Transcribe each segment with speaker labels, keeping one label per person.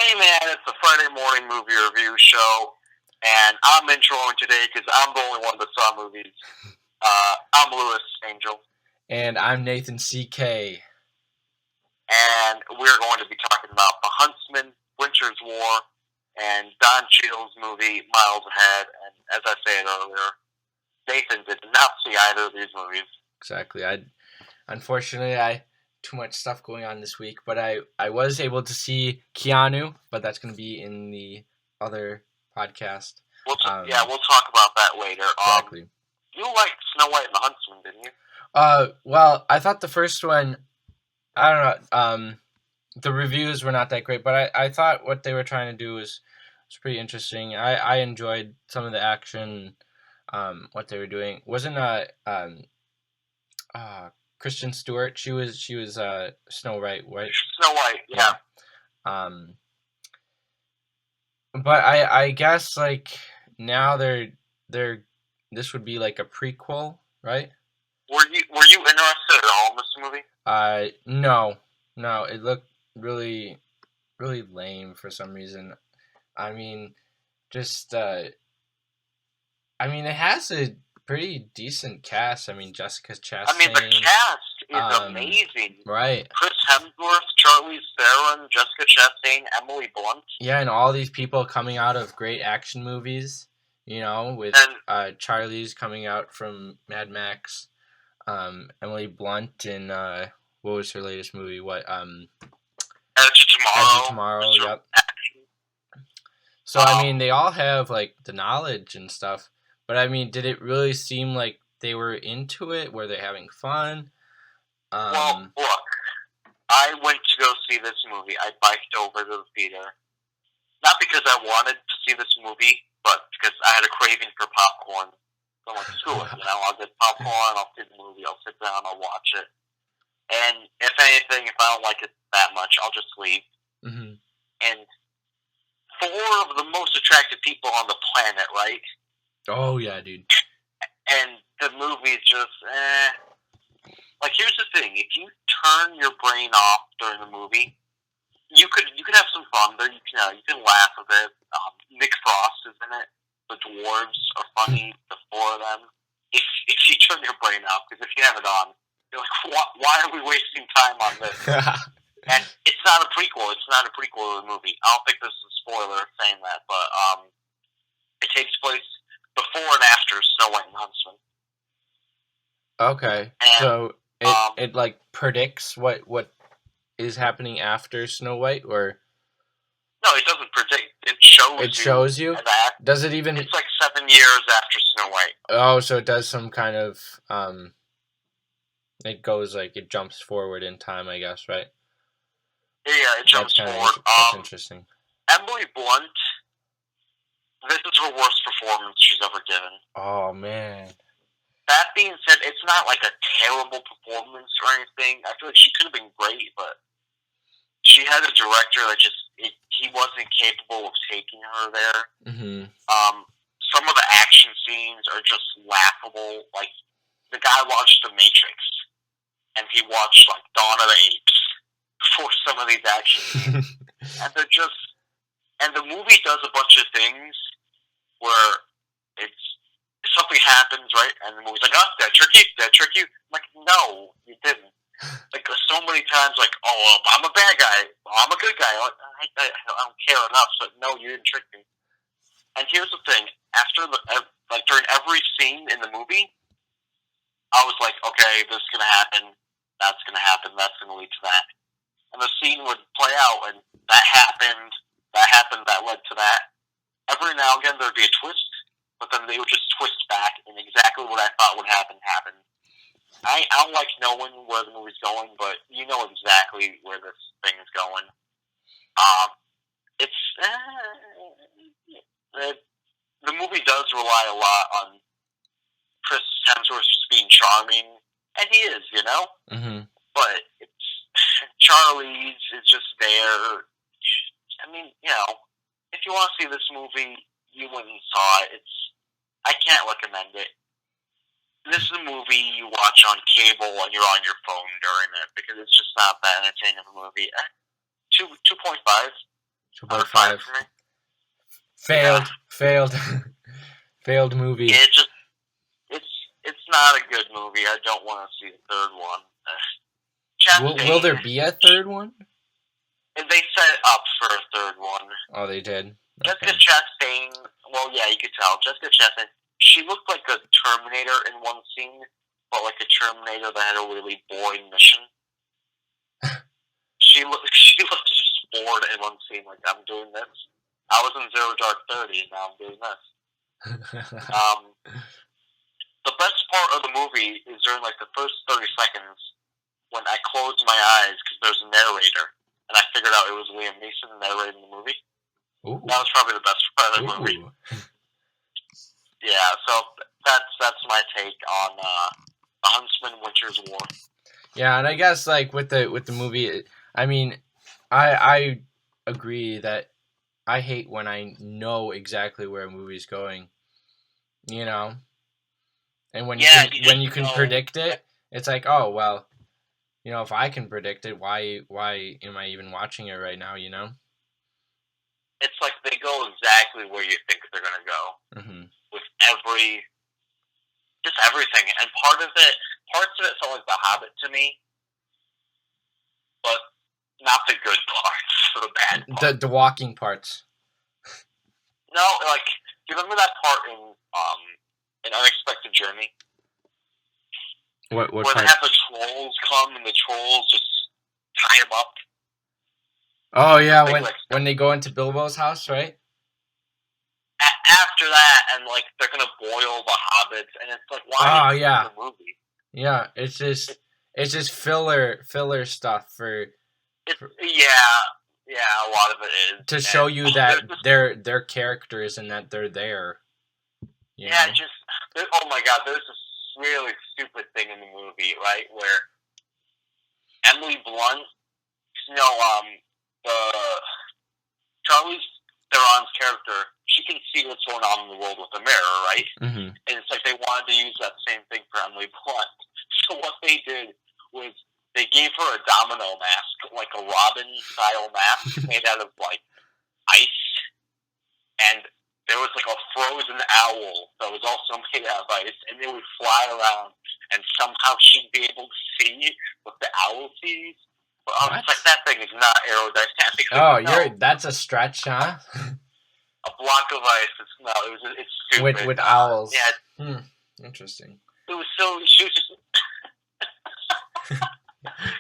Speaker 1: Hey man, it's the Friday morning movie review show, and I'm introing today because I'm the only one that saw movies. I'm Lewis Angel,
Speaker 2: And I'm Nathan C.K.
Speaker 1: and we're going to be talking about The Huntsman, Winter's War, and Don Cheadle's movie Miles Ahead. And as I said earlier, Nathan did not see either of these movies.
Speaker 2: Exactly. Unfortunately, too much stuff going on this week, but I was able to see Keanu, but that's going to be in the other podcast.
Speaker 1: We'll talk about that later.
Speaker 2: Exactly.
Speaker 1: You liked Snow White and the Huntsman, didn't you?
Speaker 2: Well, I thought the first one, I don't know, the reviews were not that great, but I thought what they were trying to do was pretty interesting. I enjoyed some of the action, what they were doing. Wasn't Kristen Stewart? She was Snow White, right?
Speaker 1: Snow White, yeah.
Speaker 2: But I guess like now they're this would be like a prequel, right?
Speaker 1: Were you interested at all in this movie?
Speaker 2: No, it looked really lame for some reason. I mean, just it has a pretty decent cast. I mean, Jessica Chastain.
Speaker 1: I mean, the cast is amazing.
Speaker 2: Right.
Speaker 1: Chris Hemsworth, Charlize Theron, Jessica Chastain, Emily Blunt.
Speaker 2: Yeah, and all these people coming out of great action movies. You know, with Charlize coming out from Mad Max, Emily Blunt in what was her latest movie? What
Speaker 1: Edge of
Speaker 2: Tomorrow. Yep. So I mean, they all have like the knowledge and stuff. But I mean, did it really seem like they were into it? Were they having fun?
Speaker 1: Well, look, I went to go see this movie. I biked over to the theater, not because I wanted to see this movie, but because I had a craving for popcorn. So I'm like, screw it, I'll get popcorn, I'll see the movie, I'll sit down, I'll watch it. And if anything, if I don't like it that much, I'll just leave.
Speaker 2: Mm-hmm.
Speaker 1: And four of the most attractive people on the planet, right?
Speaker 2: Oh, yeah, dude.
Speaker 1: And the movie's just, Like, here's the thing. If you turn your brain off during the movie, you could have some fun there. You can laugh a bit. Nick Frost is in it. The dwarves are funny, the four of them. If you turn your brain off, because if you have it on, you're like, why are we wasting time on this? And it's not a prequel. It's not a prequel to the movie. I don't think this is a spoiler saying that, but it takes place before and after Snow White and Huntsman.
Speaker 2: Okay, and, so it like predicts what is happening after Snow White, or
Speaker 1: no, it doesn't predict. It shows you.
Speaker 2: Does it even?
Speaker 1: It's like 7 years after Snow White.
Speaker 2: Oh, so it does some kind of it goes like it jumps forward in time, I guess, right?
Speaker 1: Yeah, it jumps forward.
Speaker 2: That's interesting.
Speaker 1: Emily Blunt, this is her worst performance she's ever given.
Speaker 2: Oh, man.
Speaker 1: That being said, it's not like a terrible performance or anything. I feel like she could have been great, but she had a director that he wasn't capable of taking her there.
Speaker 2: Mm-hmm.
Speaker 1: Some of the action scenes are just laughable. Like, the guy watched The Matrix, and he watched, like, Dawn of the Apes for some of these action scenes. And they're just... And the movie does a bunch of things where something happens, right? And the movie's like, oh, did I trick you? I'm like, no, you didn't. Like, so many times, like, oh, I'm a bad guy. Oh, I'm a good guy. I don't care enough, so no, you didn't trick me. And here's the thing. During every scene in the movie, I was like, okay, this is going to happen. That's going to happen. That's going to lead to that. And the scene would play out, and that happened, that led to that. Every now and again, there'd be a twist, but then they would just twist back, and exactly what I thought would happen happened. I don't like knowing where the movie's going, but you know exactly where this thing is going. The movie does rely a lot on Chris Hemsworth just being charming, and he is,
Speaker 2: Mm-hmm.
Speaker 1: But Charlize is just there. I mean, if you want to see this movie, you went and saw it. I can't recommend it. This is a movie you watch on cable and you're on your phone during it because it's just not that entertaining of a movie. 2.5.
Speaker 2: 2.5.
Speaker 1: 5 for me.
Speaker 2: Failed. Failed movie.
Speaker 1: Yeah, it's not a good movie. I don't want to see a third one.
Speaker 2: Will there be a third one?
Speaker 1: They set it up for a third one.
Speaker 2: Oh, they did?
Speaker 1: Jessica Chastain, well, yeah, you could tell. Jessica Chastain, she looked like a Terminator in one scene, but like a Terminator that had a really boring mission. She looked just bored in one scene, like, I'm doing this. I was in Zero Dark 30, and now I'm doing this. The best part of the movie is during like the first 30 seconds when I closed my eyes because there's a narrator, and I figured out it was Liam Neeson narrating the movie. Ooh. That was probably the best part of the movie. Yeah, so that's my take on the Huntsman Winter's War.
Speaker 2: Yeah, and I guess like with the movie, I mean, I agree that I hate when I know exactly where a movie's going, you know, and when you can predict it, it's like, oh well, you know, if I can predict it, why am I even watching it right now? You know,
Speaker 1: it's like they go exactly where you think they're gonna go with just everything, and parts of it felt like The Hobbit to me, but not the good parts, the bad parts.
Speaker 2: The walking parts.
Speaker 1: No, like, do you remember that part in An Unexpected Journey?
Speaker 2: What
Speaker 1: where
Speaker 2: part?
Speaker 1: They have the trolls come and the trolls just tie them up.
Speaker 2: Oh yeah, when they go into Bilbo's house, right?
Speaker 1: After that, and like they're gonna boil the hobbits, and it's like, why? The movie?
Speaker 2: Yeah, it's just filler stuff for.
Speaker 1: Yeah, a lot of it is
Speaker 2: to show you that they're characters and that they're there. You know?
Speaker 1: Oh my God, there's this really stupid thing in the movie, right, where Emily Blunt, Charlize Theron's character, she can see what's going on in the world with a mirror, right?
Speaker 2: Mm-hmm.
Speaker 1: And it's like they wanted to use that same thing for Emily Blunt. So what they did was they gave her a domino mask, like a Robin-style mask made out of, like, ice. And there was, like, a frozen owl that was also made out of ice. And it would fly around, and somehow she'd be able to see what the owl sees. But it's like, that thing is not aerodynamic.
Speaker 2: Oh, that's a stretch, huh?
Speaker 1: A block of ice. It's stupid.
Speaker 2: With owls.
Speaker 1: Yeah.
Speaker 2: Interesting.
Speaker 1: It was so... She was just...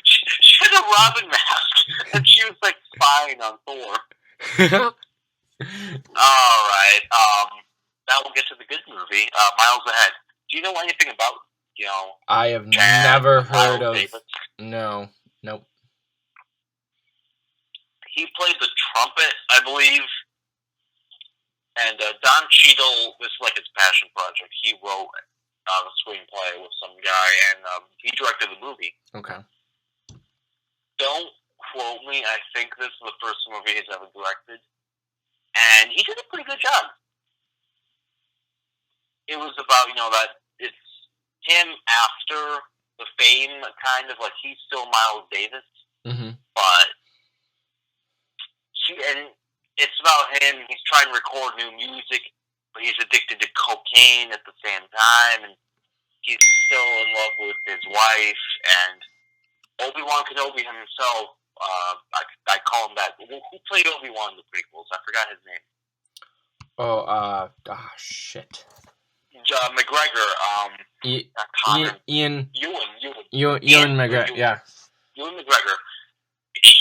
Speaker 1: she had a Robin mask, and she was like spying on Thor. Alright, now we'll get to the good movie, Miles Ahead. Do you know anything about,
Speaker 2: I have never heard of... Davis? No. Nope.
Speaker 1: He played the trumpet, I believe, and Don Cheadle, this is like his passion project, he wrote the screenplay with some guy, and he directed the movie.
Speaker 2: Okay.
Speaker 1: Don't quote me, I think this is the first movie he's ever directed, and he did a pretty good job. It was about, that it's him after the fame, kind of, like, he's still Miles Davis, but and it's about him, he's trying to record new music, but he's addicted to cocaine at the same time, and he's still in love with his wife, and Obi-Wan Kenobi himself, I call him that. Who played Obi-Wan in the prequels? I forgot his name.
Speaker 2: Shit.
Speaker 1: McGregor,
Speaker 2: Ewan
Speaker 1: Ewan
Speaker 2: McGregor, yeah.
Speaker 1: Ewan McGregor.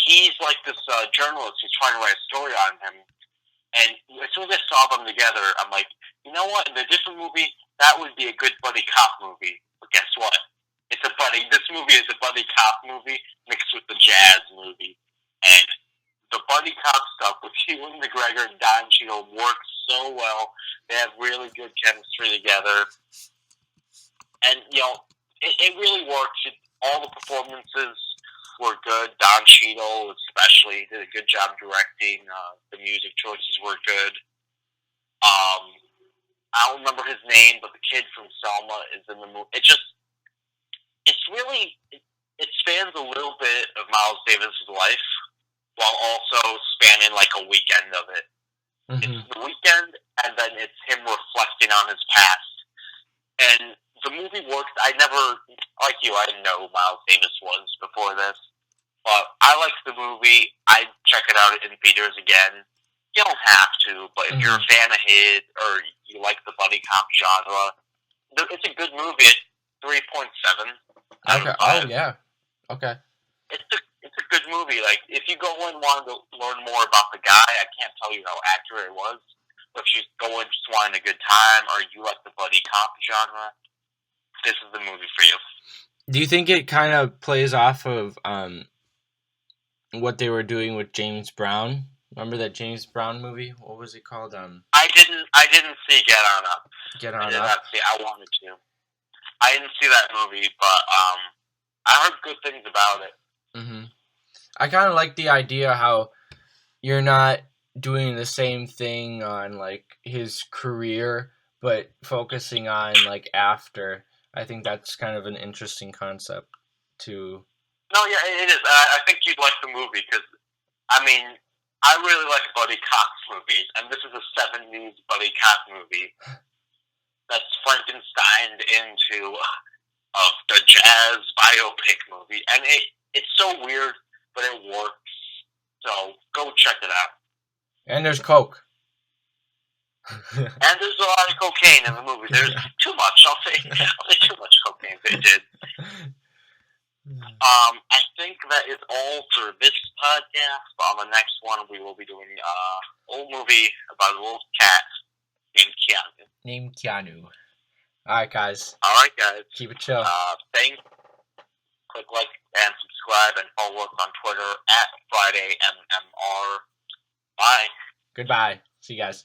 Speaker 1: He's like this journalist who's trying to write a story on him, and as soon as I saw them together, I'm like, you know what? In a different movie, that would be a good buddy cop movie. But guess what? This movie is a buddy cop movie mixed with the jazz movie, and the buddy cop stuff with Ewan McGregor and Don Cheadle works so well. They have really good chemistry together, and it really works. All the performances were good. Don Cheadle especially did a good job directing. The music choices were good. I don't remember his name, but the kid from Selma is in the movie. It spans a little bit of Miles Davis' life. while also spanning like a weekend of it.
Speaker 2: Mm-hmm.
Speaker 1: It's the weekend, and then it's him reflecting on his past. And the movie works. I never, like you, I didn't know who Miles Davis was before this. But I liked the movie. I'd check it out in theaters again. You don't have to, but if you're a fan of his, or you like the buddy cop genre, it's a good movie. It's 3.7 out
Speaker 2: Okay.
Speaker 1: of 5.
Speaker 2: Oh yeah. Okay.
Speaker 1: It's a good movie. Like, if you go in wanting to learn more about the guy, I can't tell you how accurate it was. But if you go in just wanting a good time, or you like the buddy cop genre, this is the movie for you.
Speaker 2: Do you think it kind of plays off of what they were doing with James Brown? Remember that James Brown movie? What was it called?
Speaker 1: I didn't see Get On Up.
Speaker 2: Get
Speaker 1: I
Speaker 2: On
Speaker 1: did
Speaker 2: Up.
Speaker 1: not see. I wanted to. I didn't see that movie, but I heard good things about it.
Speaker 2: Mm-hmm. I kind of like the idea how you're not doing the same thing on like his career, but focusing on like after. I think that's kind of an interesting concept too.
Speaker 1: No, yeah, it is. I think you'd like the movie because, I mean, I really like buddy cop movies, and this is a 70s buddy cop movie that's Frankensteined into the jazz biopic movie, and it's so weird, but it works. So go check it out.
Speaker 2: And there's coke.
Speaker 1: And there's a lot of cocaine in the movie. There's too much. I'll say too much cocaine they did. I think that is all for this podcast. But on the next one, we will be doing an old movie about a little cat named Keanu.
Speaker 2: Alright, guys.
Speaker 1: Alright, guys.
Speaker 2: Keep it chill.
Speaker 1: Thanks. Click like and subscribe and follow us on Twitter @FridayMMR. Bye.
Speaker 2: Goodbye. See you guys.